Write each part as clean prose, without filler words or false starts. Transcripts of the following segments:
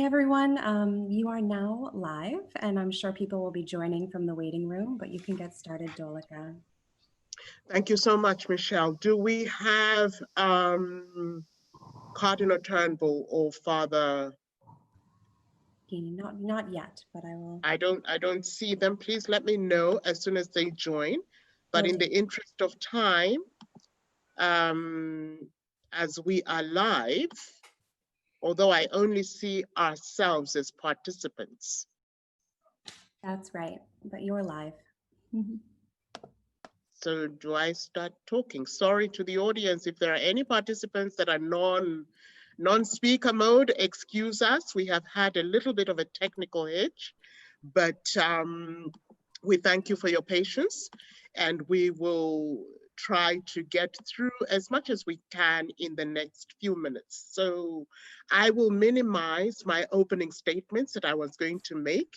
everyone. You are now live, and I'm sure people will be joining from the waiting room, but you can get started, Dolika. Thank you so much, Michele. Do we have Cardinal Turnbull or Father? Not yet, but I will. I don't see them. Please let me know as soon as they join. But in the interest of time, as we are live, although I only see ourselves as participants. That's right, but you're live. So do I start talking? Sorry to the audience, if there are any participants that are non-speaker mode, excuse us. We have had a little bit of a technical hitch, but we thank you for your patience, and we will try to get through as much as we can in the next few minutes. So I will minimize my opening statements that I was going to make,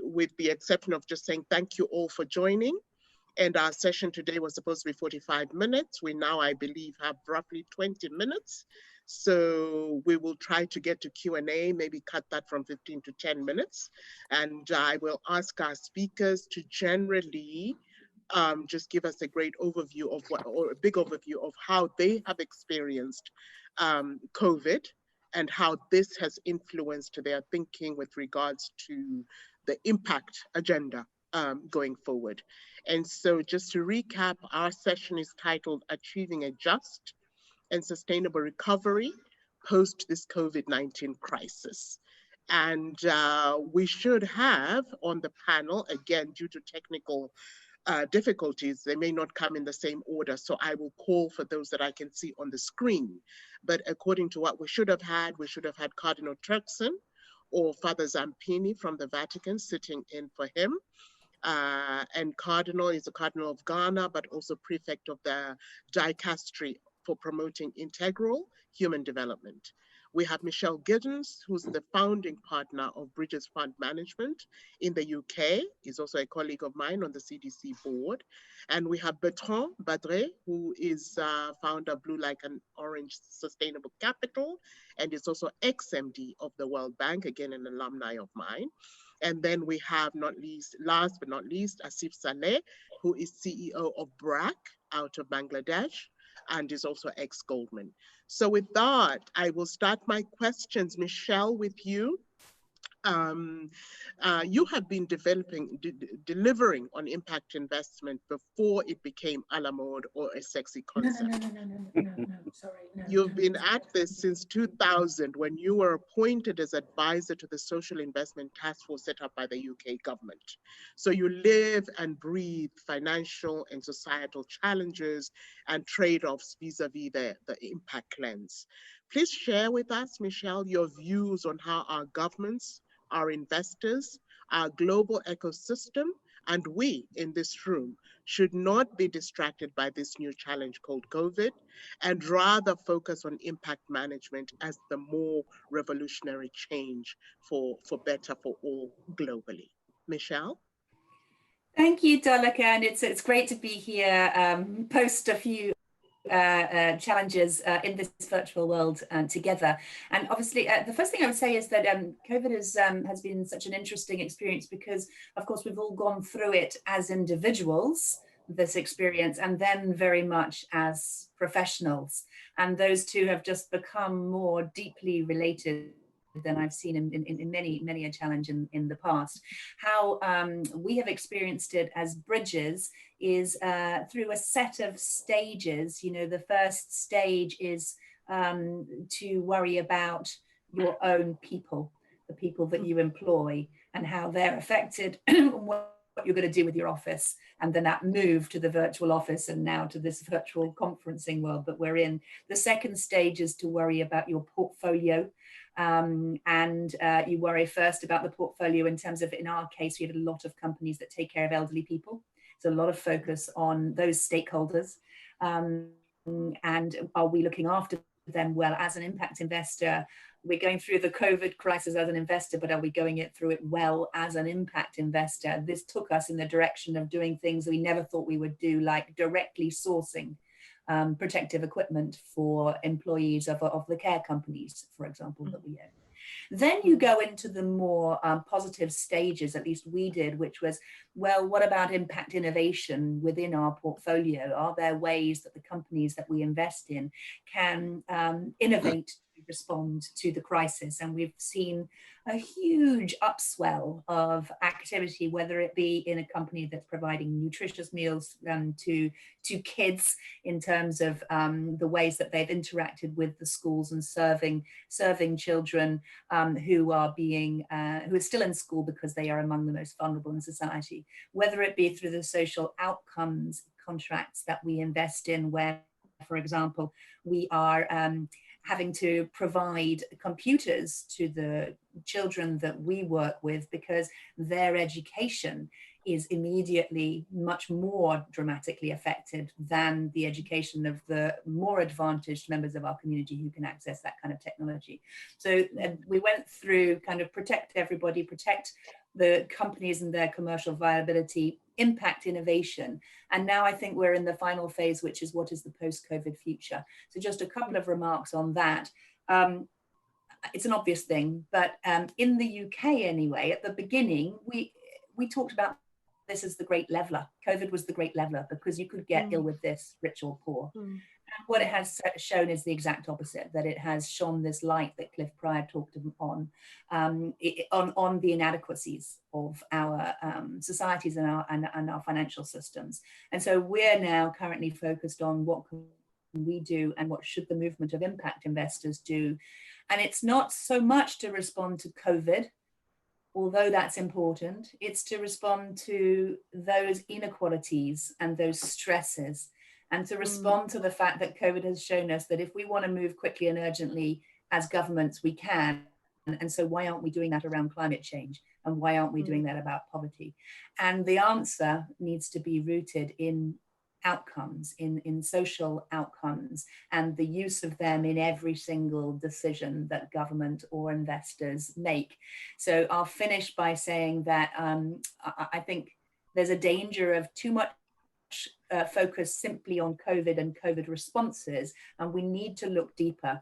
with the exception of just saying thank you all for joining. And our session today was supposed to be 45 minutes. We now, I believe, have roughly 20 minutes. So we will try to get to Q&A, maybe cut that from 15 to 10 minutes. And I will ask our speakers to generally just give us a great overview of or a big overview of how they have experienced COVID and how this has influenced their thinking with regards to the impact agenda going forward. And so just to recap, our session is titled Achieving a Just and Sustainable Recovery Post this COVID-19 Crisis. And we should have on the panel, again, due to technical difficulties, they may not come in the same order. So I will call for those that I can see on the screen. But according to what we should have had Cardinal Turkson or Father Zampini from the Vatican sitting in for him. And Cardinal is the Cardinal of Ghana, but also prefect of the dicastery for promoting integral human development. We have Michele Giddens, who's the founding partner of Bridges Fund Management in the UK. He's also a colleague of mine on the CDC board. And we have Bertrand, Badre, who is founder of Blue Like an Orange Sustainable Capital, and is also ex-MD of the World Bank, again, an alumni of mine. And then we have last but not least, Asif Saleh, who is CEO of BRAC out of Bangladesh and is also ex-Goldman. So with that, I will start my questions. Michele, with you. You have been delivering on impact investment before it became a la mode or a sexy concept. No, sorry. No, You've been at this since 2000 when you were appointed as advisor to the Social Investment Task Force set up by the UK government. So you live and breathe financial and societal challenges and trade-offs vis-a-vis the impact lens. Please share with us, Michele, your views on how our governments, our investors, our global ecosystem, and we in this room should not be distracted by this new challenge called COVID, and rather focus on impact management as the more revolutionary change for better for all globally. Michele? Thank you, Dolika, and it's great to be here post a few challenges in this virtual world together. And obviously, the first thing I would say is that COVID has been such an interesting experience because, of course, we've all gone through it as individuals, this experience, and then very much as professionals. And those two have just become more deeply related than I've seen in many a challenge in the past. How we have experienced it as Bridges is through a set of stages. You know, the first stage is to worry about your own people, the people that you employ, and how they're affected, what you're going to do with your office. And then that move to the virtual office and now to this virtual conferencing world that we're in. The second stage is to worry about your portfolio. You worry first about the portfolio in terms of, in our case, we have a lot of companies that take care of elderly people. So a lot of focus on those stakeholders. And are we looking after them well? As an impact investor, we're going through the COVID crisis as an investor, but are we going through it well as an impact investor? This took us in the direction of doing things that we never thought we would do, like directly sourcing protective equipment for employees of the care companies, for example, that we own. Then you go into the more positive stages, at least we did, which was, well, what about impact innovation within our portfolio? Are there ways that the companies that we invest in can innovate to respond to the crisis? And we've seen a huge upswell of activity, whether it be in a company that's providing nutritious meals to kids in terms of the ways that they've interacted with the schools and serving children who are still in school because they are among the most vulnerable in society, whether it be through the social outcomes contracts that we invest in, where, for example, we are having to provide computers to the children that we work with because their education is immediately much more dramatically affected than the education of the more advantaged members of our community who can access that kind of technology. So we went through kind of protect everybody, protect the companies and their commercial viability, impact innovation. And now I think we're in the final phase, which is what is the post-COVID future. So just a couple of remarks on that. It's an obvious thing, but in the UK anyway, at the beginning, we talked about this as the great leveler. COVID was the great leveler because you could get ill with this, rich or poor. And what it has shown is the exact opposite, that it has shone this light that Cliff Pryor talked on the inadequacies of our societies and our financial systems. And so we're now currently focused on what can we do and what should the movement of impact investors do. And it's not so much to respond to COVID, although that's important, it's to respond to those inequalities and those stresses, and to respond to the fact that COVID has shown us that if we want to move quickly and urgently as governments, we can. And so why aren't we doing that around climate change? And why aren't we doing that about poverty? And the answer needs to be rooted in outcomes, in social outcomes, and the use of them in every single decision that government or investors make. So I'll finish by saying that I think there's a danger of too much focus simply on COVID and COVID responses, and we need to look deeper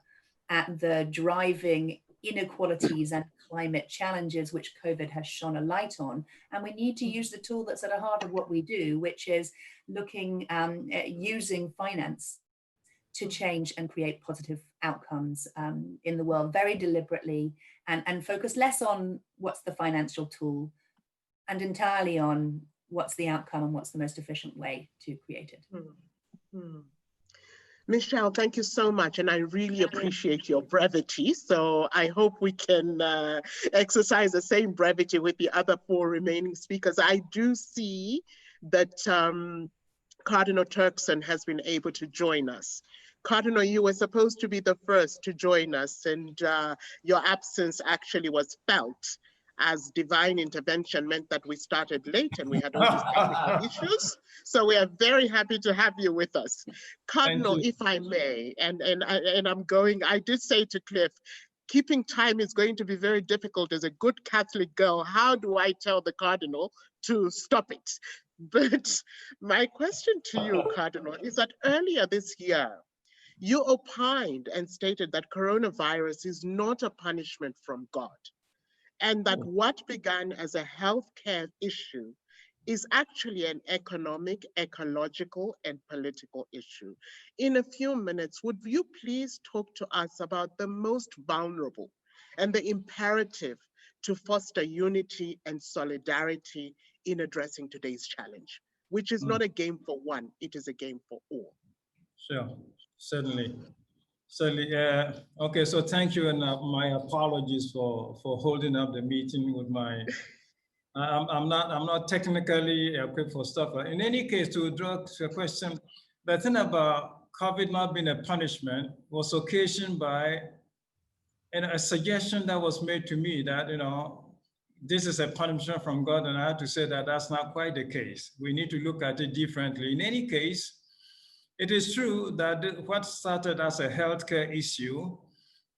at the driving inequalities and climate challenges which COVID has shone a light on. And we need to use the tool that's at the heart of what we do, which is looking at using finance to change and create positive outcomes in the world very deliberately, and focus less on what's the financial tool and entirely on what's the outcome and what's the most efficient way to create it. Michele, thank you so much. And I really appreciate your brevity. So I hope we can exercise the same brevity with the other 4 remaining speakers. I do see that Cardinal Turkson has been able to join us. Cardinal, you were supposed to be the first to join us, and your absence actually was felt as divine intervention meant that we started late and we had all these technical issues. So we are very happy to have you with us. Cardinal, if I may, and I did say to Cliff, keeping time is going to be very difficult as a good Catholic girl. How do I tell the Cardinal to stop it? But my question to you, Cardinal, is that earlier this year, you opined and stated that coronavirus is not a punishment from God, and that what began as a healthcare issue is actually an economic, ecological, and political issue. In a few minutes, would you please talk to us about the most vulnerable and the imperative to foster unity and solidarity in addressing today's challenge, which is not a game for one, it is a game for all. Sure, certainly. Okay, so thank you, and my apologies for holding up the meeting with my. I'm not technically equipped for stuff. In any case, to address your question, the thing about COVID not being a punishment was occasioned by a suggestion that was made to me that this is a punishment from God, and I have to say that that's not quite the case. We need to look at it differently. In any case, it is true that what started as a healthcare issue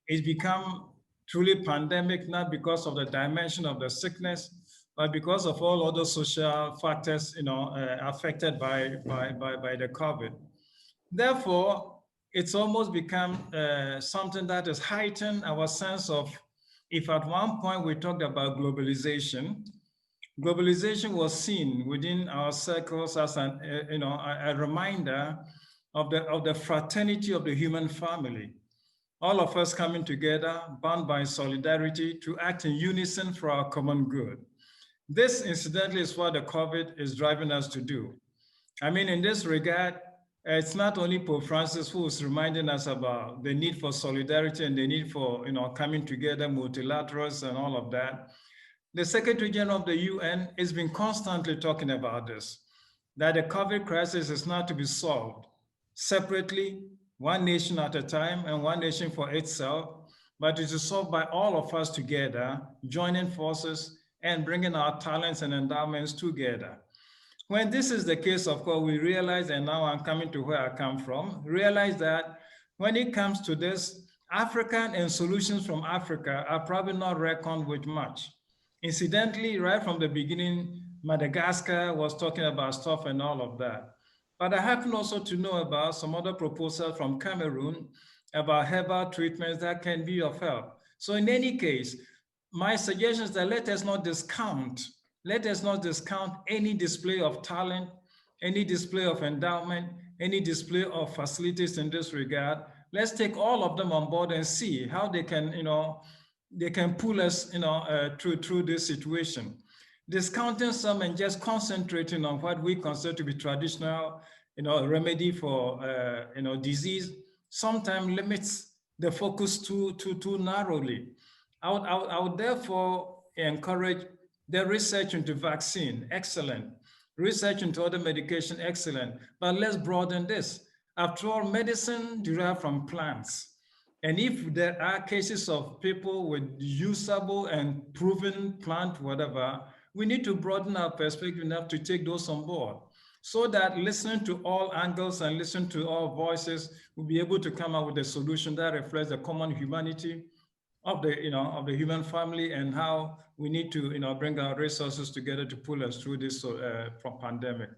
is become truly pandemic, not because of the dimension of the sickness, but because of all other social factors, affected by the COVID. Therefore, it's almost become something that has heightened our sense of if at one point we talked about globalization, globalization was seen within our circles as an, a reminder of the fraternity of the human family. All of us coming together, bound by solidarity to act in unison for our common good. This, incidentally, is what the COVID is driving us to do. I mean, in this regard, it's not only Pope Francis who is reminding us about the need for solidarity and the need for coming together, multilaterals and all of that. The Secretary General of the UN has been constantly talking about this, that the COVID crisis is not to be solved separately, one nation at a time and one nation for itself, but it is solved by all of us together, joining forces and bringing our talents and endowments together. When this is the case, of course, we realize, and now I'm coming to where I come from, realize that when it comes to this, African and solutions from Africa are probably not reckoned with much. Incidentally, right from the beginning, Madagascar was talking about stuff and all of that. But I happen also to know about some other proposals from Cameroon about herbal treatments that can be of help. So in any case, my suggestion is that let us not discount any display of talent, any display of endowment, any display of facilities in this regard. Let's take all of them on board and see how they can, they can pull us, through this situation. Discounting some and just concentrating on what we consider to be traditional, remedy for, disease, sometimes limits the focus too narrowly. I would therefore encourage the research into vaccine, excellent. Research into other medication, excellent. But let's broaden this. After all, medicine derived from plants. And if there are cases of people with usable and proven plant, whatever, we need to broaden our perspective enough to take those on board, so that listening to all angles and listening to all voices, we'll be able to come up with a solution that reflects the common humanity of the human family and how we need to bring our resources together to pull us through this pandemic.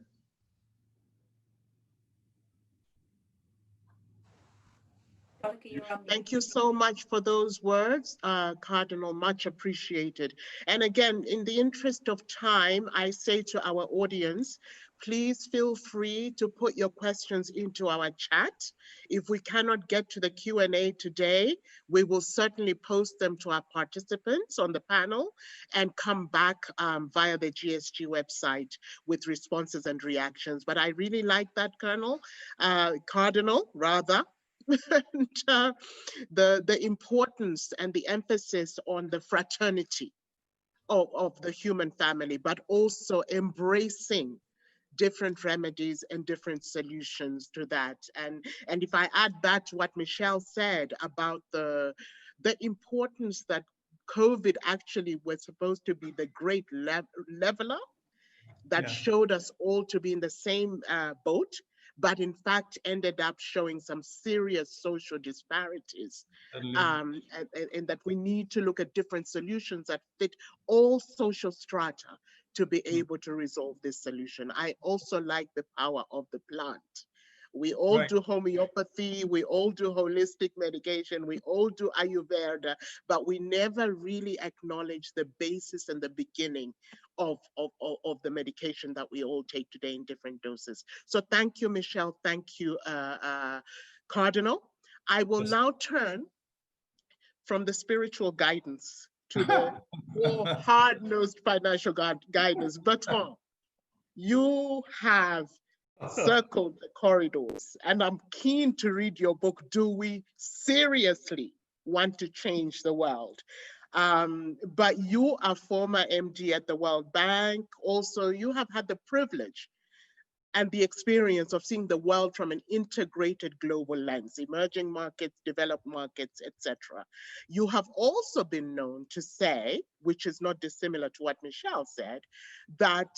Thank you so much for those words, Cardinal, much appreciated. And again, in the interest of time, I say to our audience, please feel free to put your questions into our chat. If we cannot get to the Q&A today, we will certainly post them to our participants on the panel and come back via the GSG website with responses and reactions. But I really like that, Cardinal, rather. And, the importance and the emphasis on the fraternity of the human family, but also embracing different remedies and different solutions to that. And if I add that to what Michele said about the importance that COVID actually was supposed to be the great leveler that showed us all to be in the same boat, but in fact ended up showing some serious social disparities, and that we need to look at different solutions that fit all social strata to be able to resolve this solution. I also like the power of the plant. We all do homeopathy, we all do holistic medication, we all do Ayurveda, but we never really acknowledge the basis and the beginning of the medication that we all take today in different doses. So thank you, Michele. Thank you, Cardinal. I will now turn from the spiritual guidance to the more hard-nosed financial guidance. Bertrand, you have circled the corridors, and I'm keen to read your book, Do We Seriously Want to Change the World? But you are former MD at the World Bank. Also, you have had the privilege and the experience of seeing the world from an integrated global lens, emerging markets, developed markets, etc. You have also been known to say, which is not dissimilar to what Michele said, that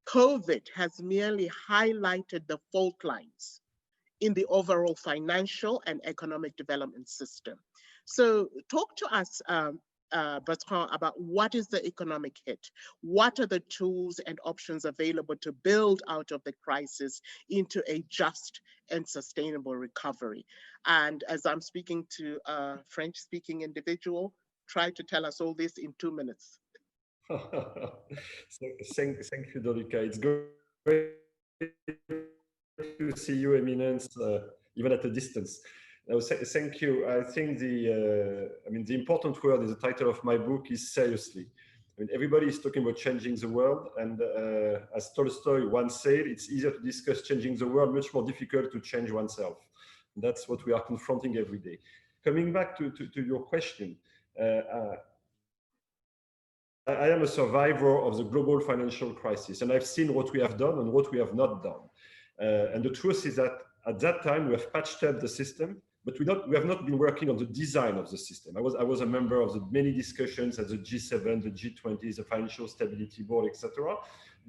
COVID has merely highlighted the fault lines in the overall financial and economic development system. So talk to us, Bertrand, about what is the economic hit? What are the tools and options available to build out of the crisis into a just and sustainable recovery? And as I'm speaking to a French-speaking individual, try to tell us all this in 2 minutes. Thank you, Dolika. It's great to see you, Eminence, even at a distance. Thank you. I think the important word in the title of my book is seriously. I mean, everybody is talking about changing the world, and as Tolstoy once said, it's easier to discuss changing the world, much more difficult to change oneself. That's what we are confronting every day. Coming back to your question, I am a survivor of the global financial crisis, and I've seen what we have done and what we have not done. And the truth is that at that time, we have patched up the system, but we have not been working on the design of the system. I was a member of the many discussions at the G7, the G20, the Financial Stability Board, etc.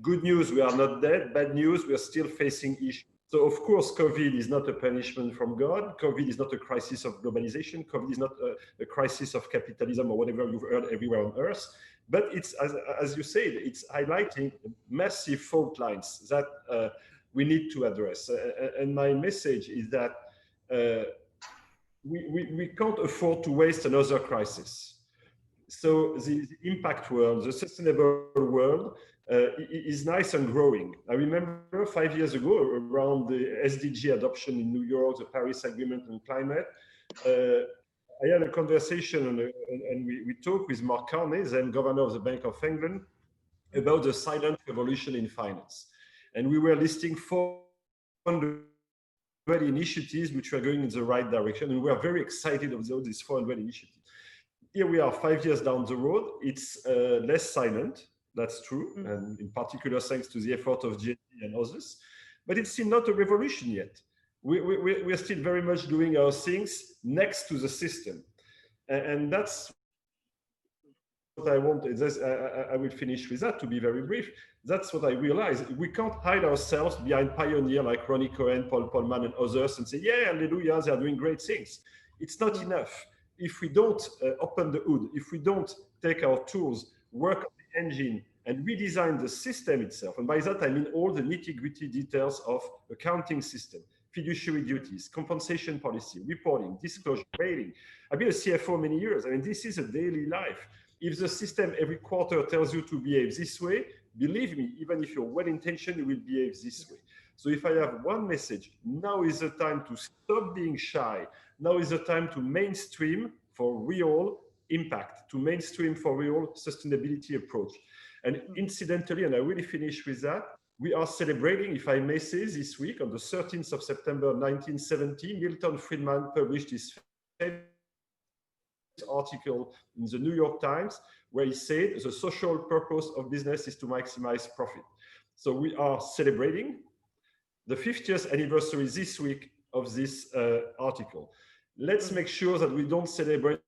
Good news, we are not dead. Bad news, we are still facing issues. So of course, COVID is not a punishment from God. COVID is not a crisis of globalization. COVID is not a crisis of capitalism or whatever you've heard everywhere on earth. But it's, as you said, it's highlighting massive fault lines that we need to address. And my message is that we can't afford to waste another crisis. So the impact world, the sustainable world, is nice and growing. I remember 5 years ago, around the SDG adoption in New York, the Paris Agreement on climate, I had a conversation and we talked with Mark Carney, then governor of the Bank of England, about the silent revolution in finance. And we were listing 400 initiatives which were going in the right direction. And we are very excited about these 400 initiatives. Here we are 5 years down the road. It's less silent, that's true. And in particular, thanks to the effort of GNP and others. But it's still not a revolution yet. We're still very much doing our things next to the system. And that's what I want. I will finish with that, to be very brief. That's what I realized. We can't hide ourselves behind pioneers like Ronnie Cohen, Paul Polman, and others and say, yeah, hallelujah, they are doing great things. It's not enough. If we don't open the hood, if we don't take our tools, work on the engine, and redesign the system itself, and by that I mean all the nitty-gritty details of accounting system, fiduciary duties, compensation policy, reporting, disclosure, rating. I've been a CFO many years. I mean, this is a daily life. If the system every quarter tells you to behave this way, believe me, even if you're well-intentioned, you will behave this way. So if I have one message, now is the time to stop being shy. Now is the time to mainstream for real impact, to mainstream for real sustainability approach. And incidentally, and I really finish with that, we are celebrating, if I may say, this week, on the 13th of September 1970, Milton Friedman published his famous article in the New York Times, where he said the social purpose of business is to maximize profit. So we are celebrating the 50th anniversary this week of this article. Let's make sure that we don't celebrate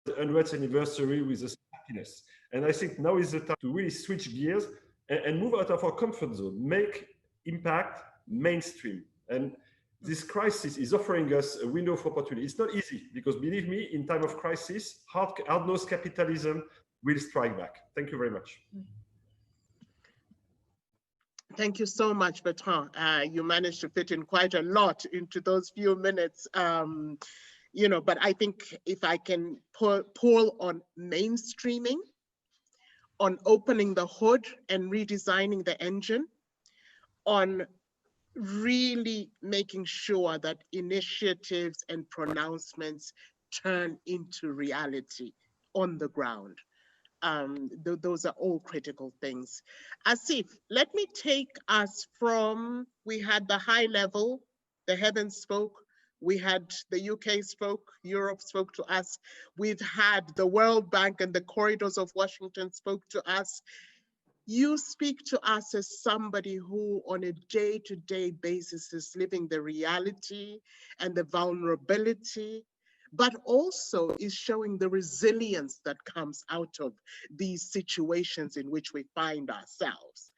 the 100th anniversary with a happiness. And I think now is the time to really switch gears and move out of our comfort zone, make impact mainstream. And this crisis is offering us a window of opportunity. It's not easy because, believe me, in time of crisis, hard-nosed capitalism will strike back. Thank you very much. Thank you so much, Bertrand. You managed to fit in quite a lot into those few minutes. You know, but I think if I can pull on mainstreaming, on opening the hood and redesigning the engine, on really making sure that initiatives and pronouncements turn into reality on the ground. Those are all critical things. Asif, let me take us from, we had the high level, the heavens spoke, we had the UK spoke, Europe spoke to us, we've had the World Bank and the corridors of Washington spoke to us. You speak to us as somebody who on a day-to-day basis is living the reality and the vulnerability, but also is showing the resilience that comes out of these situations in which we find ourselves.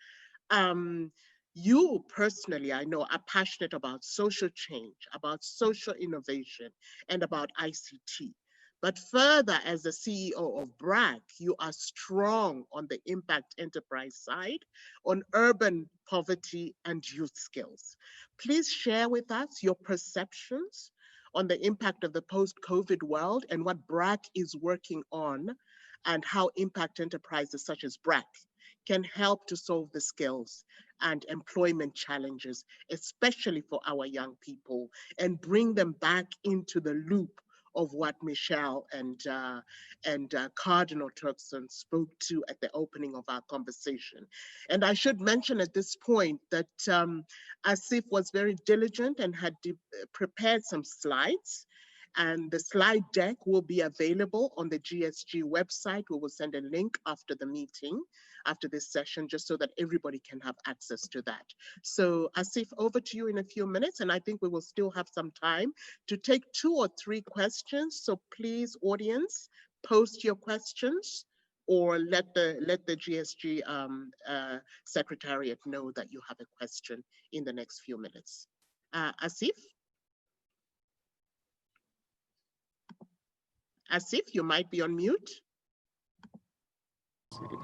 You personally, I know, are passionate about social change, about social innovation, and about ICT. But further, as the CEO of BRAC, you are strong on the impact enterprise side, on urban poverty and youth skills. Please share with us your perceptions on the impact of the post-COVID world and what BRAC is working on, and how impact enterprises such as BRAC can help to solve the skills and employment challenges, especially for our young people, and bring them back into the loop of what Michele and Cardinal Turkson spoke to at the opening of our conversation. And I should mention at this point that Asif was very diligent and had prepared some slides, and the slide deck will be available on the GSG website. We will send a link after the meeting, after this session, just so that everybody can have access to that. So Asif, over to you in a few minutes, and I think we will still have some time to take 2 or 3 questions. So please, audience, post your questions or let the GSG Secretariat know that you have a question in the next few minutes. Asif? Asif, you might be on mute. It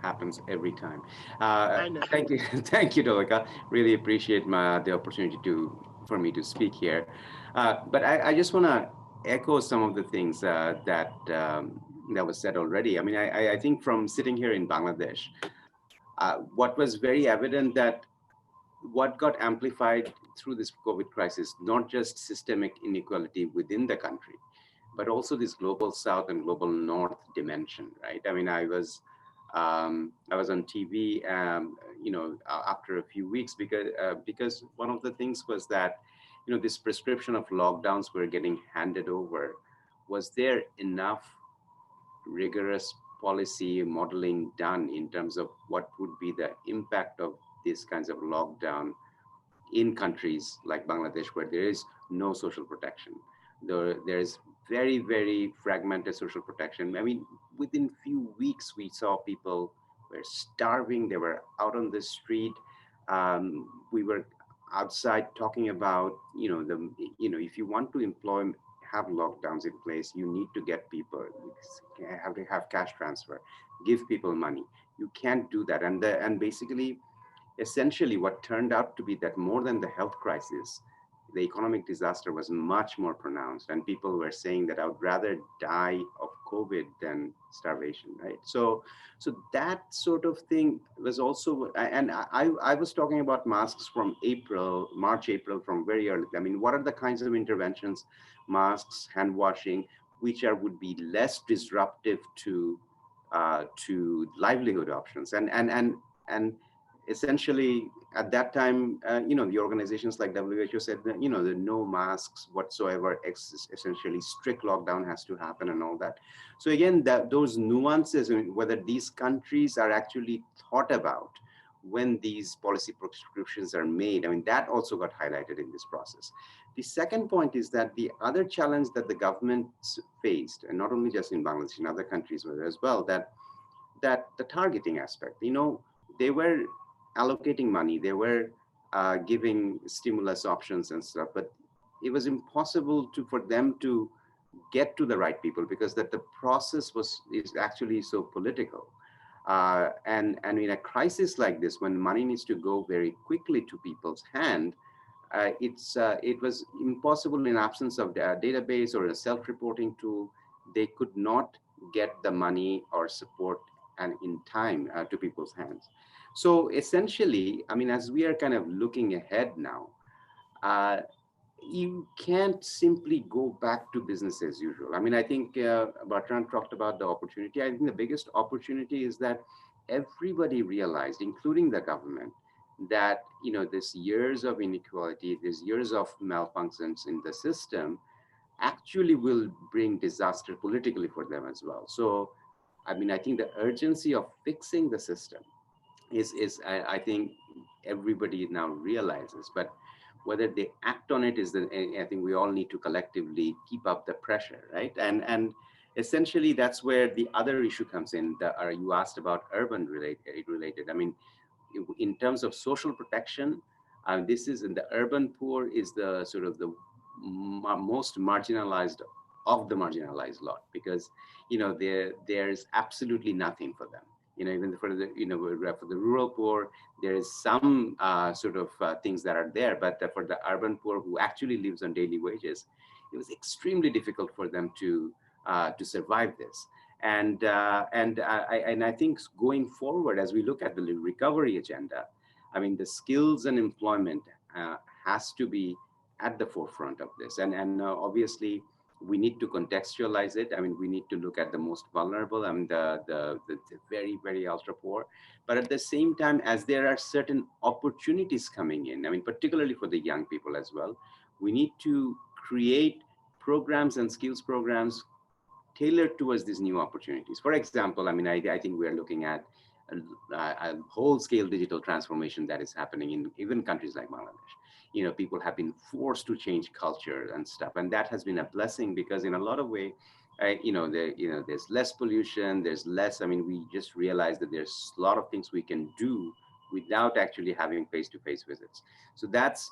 happens every time. I know. Thank you, thank you, Dolika. Really appreciate the opportunity for me to speak here. But I just want to echo some of the things that was said already. I mean, I think from sitting here in Bangladesh, what was very evident that what got amplified through this COVID crisis, not just systemic inequality within the country, but also this global South and global North dimension, right? I mean, I was on TV, you know, after a few weeks because one of the things was that, you know, this prescription of lockdowns were getting handed over. Was there enough rigorous policy modeling done in terms of what would be the impact of these kinds of lockdown in countries like Bangladesh, where there is no social protection? There's very, very fragmented social protection. I mean, within few weeks, we saw people were starving. They were out on the street. We were outside talking about, you know, if you want to have lockdowns in place, you need to get people, have to have cash transfer, give people money. You can't do that. And basically, essentially what turned out to be that more than the health crisis, the economic disaster was much more pronounced, and people were saying that I would rather die of COVID than starvation, right? So that sort of thing was also, and I was talking about masks from March, April, from very early. I mean, what are the kinds of interventions, masks, hand washing, which would be less disruptive to livelihood options, and essentially at that time, you know, the organizations like WHO said that, you know, the no masks whatsoever, essentially strict lockdown has to happen and all that. So again, those nuances, whether these countries are actually thought about when these policy prescriptions are made, I mean, that also got highlighted in this process. The second point is that the other challenge that the government faced, and not only just in Bangladesh, in other countries as well, that the targeting aspect, you know, they were allocating money, they were giving stimulus options and stuff, but it was impossible for them to get to the right people because that the process is actually so political. And in a crisis like this, when money needs to go very quickly to people's hand, it was impossible in absence of a database or a self-reporting tool. They could not get the money or support and in time to people's hands. So essentially, I mean, as we are kind of looking ahead now, you can't simply go back to business as usual. I mean, I think Bertrand talked about the opportunity. I think the biggest opportunity is that everybody realized, including the government, that, you know, this years of inequality, these years of malfunctions in the system actually will bring disaster politically for them as well. So, I mean, I think the urgency of fixing the system I think everybody now realizes, but whether they act on it I think we all need to collectively keep up the pressure, right? And essentially that's where the other issue comes in. You asked about urban related. I mean, in terms of social protection, this is in the urban poor is the sort of the most marginalized of the marginalized lot, because, you know, there's absolutely nothing for them. You know, even for the, you know, for the rural poor, there is some sort of things that are there, but for the urban poor who actually lives on daily wages, it was extremely difficult for them to survive this. And I think going forward, as we look at the recovery agenda, I mean, the skills and employment has to be at the forefront of this. And obviously, we need to contextualize it. I mean, we need to look at the most vulnerable, I mean, the very, very ultra poor. But at the same time, as there are certain opportunities coming in, I mean, particularly for the young people as well, we need to create programs and skills programs tailored towards these new opportunities. For example, I mean, I think we are looking at a whole-scale digital transformation that is happening in even countries like Bangladesh. You know, people have been forced to change culture and stuff, and that has been a blessing because in a lot of ways, there's less pollution, there's less. I mean, we just realized that there's a lot of things we can do without actually having face-to-face visits. So that's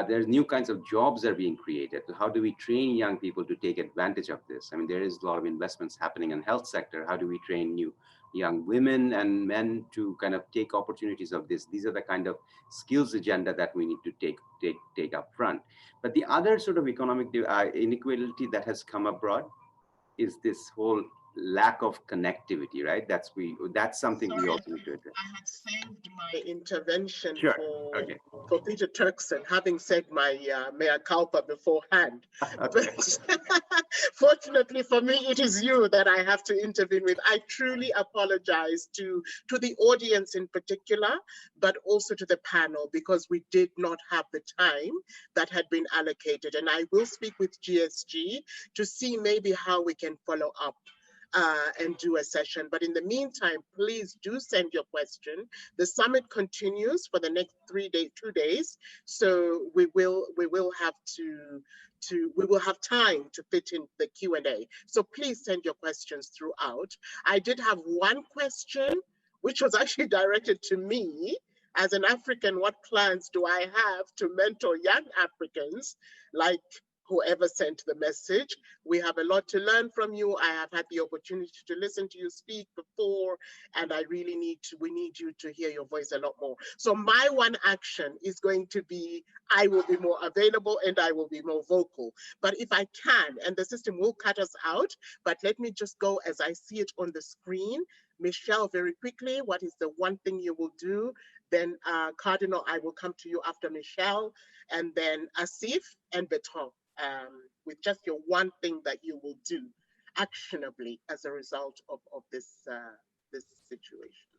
there's new kinds of jobs that are being created. How do we train young people to take advantage of this? I mean, there is a lot of investments happening in health sector. How do we train new young women and men to kind of take opportunities of this? These are the kind of skills agenda that we need to take up front. But the other sort of economic inequality that has come abroad is this whole lack of connectivity, right? That's something we also need to address. I had saved my intervention Sure. for Peter Turkson, having said my mea culpa beforehand. Okay. But fortunately for me, it is you that I have to intervene with. I truly apologize to the audience in particular, but also to the panel, because we did not have the time that had been allocated. And I will speak with GSG to see maybe how we can follow up and do a session. But in the meantime, please do send your question. The summit continues for the next 2 days. So we will have time to fit in the Q&A. So please send your questions throughout. I did have one question, which was actually directed to me. As an African, what plans do I have to mentor young Africans like whoever sent the message? We have a lot to learn from you. I have had the opportunity to listen to you speak before, and we need you to hear your voice a lot more. So my one action is going to be, I will be more available and I will be more vocal. But if I can, and the system will cut us out, but let me just go as I see it on the screen. Michele, very quickly, what is the one thing you will do? Then Cardinal, I will come to you after Michele, and then Asif and Bertrand. With just your one thing that you will do actionably as a result of this situation.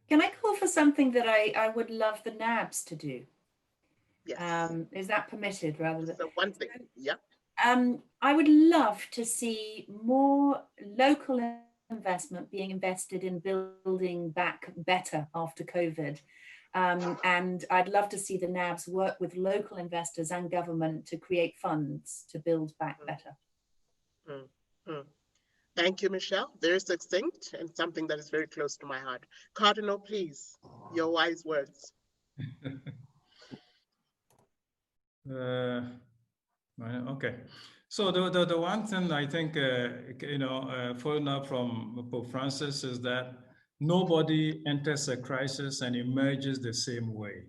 Can I call for something that I would love the NABs to do? Yes. Is that permitted rather than? So one thing, yeah. I would love to see more local investment being invested in building back better after COVID. And I'd love to see the NABs work with local investors and government to create funds to build back better. Thank you, Michele. Very succinct and something that is very close to my heart. Cardinal, please, your wise words. Okay. So the one thing I think, following up from Pope Francis is that nobody enters a crisis and emerges the same way.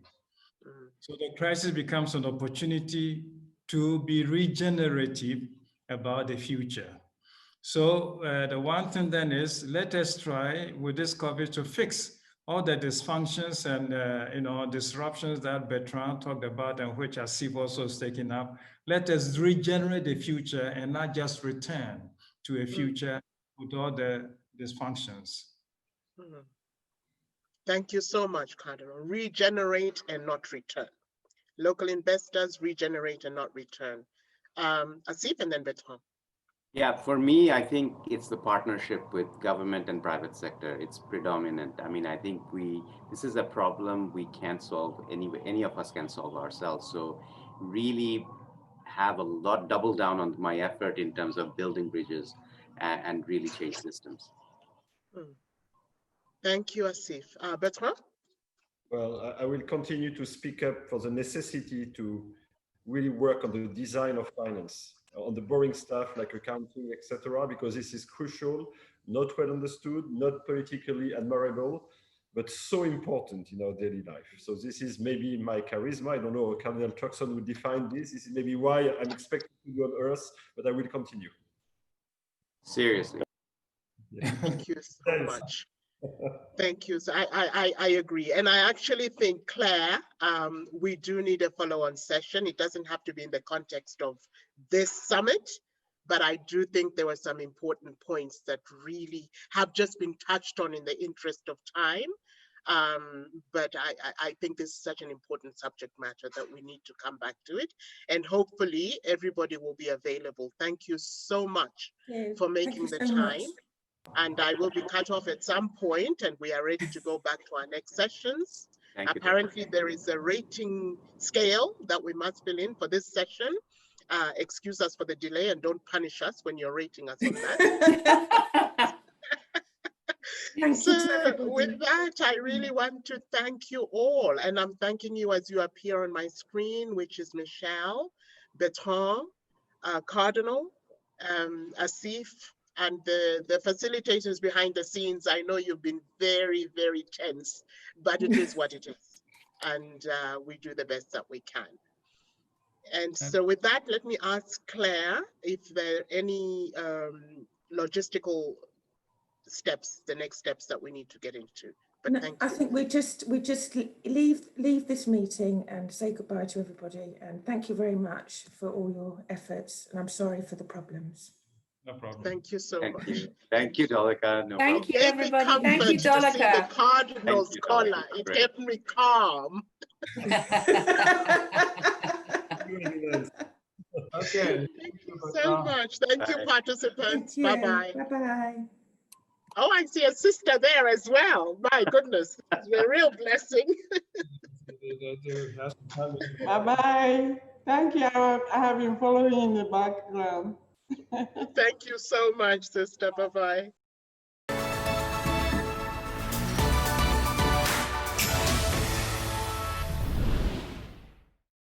So the crisis becomes an opportunity to be regenerative about the future. So the one thing then is, let us try with this COVID to fix all the dysfunctions and disruptions that Bertrand talked about and which Asif also is taking up. Let us regenerate the future and not just return to a future with all the dysfunctions. Thank you so much, Cardinal. Regenerate and not return. Local investors regenerate and not return. Asif and then Bertrand. Yeah, for me, I think it's the partnership with government and private sector. It's predominant. I mean, I think this is a problem we can't solve any of us can solve ourselves. So really have double down on my effort in terms of building bridges and really change systems. Thank you, Asif. Bertrand? Well, I will continue to speak up for the necessity to really work on the design of finance, on the boring stuff like accounting, etc., because this is crucial, not well understood, not politically admirable. but so important in our daily life. So this is maybe my charisma. I don't know how Cardinal Turkson would define this. This is maybe why I'm expected to be on earth, but I will continue. Seriously. Yeah. Thank you so much. Thank you. So I agree. And I actually think, Claire, we do need a follow-on session. It doesn't have to be in the context of this summit, but I do think there were some important points that really have just been touched on in the interest of time. But I think this is such an important subject matter that we need to come back to it. And hopefully everybody will be available. Thank you so much for making the time. And I will be cut off at some point, and we are ready to go back to our next sessions. Apparently, there is a rating scale that we must fill in for this session. Excuse us for the delay and don't punish us when you're rating us on that. So with that, I really want to thank you all. And I'm thanking you as you appear on my screen, which is Michele, Bertrand, Cardinal, Asif, and the facilitators behind the scenes. I know you've been very, very tense, but it is what it is. And we do the best that we can. And so with that, let me ask Claire if there are any logistical steps, the next steps that we need to get into. But no, thank I you. think we just leave this meeting and say goodbye to everybody. And thank you very much for all your efforts. And I'm sorry for the problems. No problem. Thank you so much. Thank you, Dolika. No Thank problem. you, everybody. Thank you, To see the Dolika. Cardinal's collar. It kept me calm. Okay. Thank you so much. Thank you, participants. Bye-bye. Bye-bye. Oh, I see a sister there as well. My goodness, it's a real blessing. Bye-bye. Thank you. I have been following in the background. Thank you so much, sister. Bye-bye.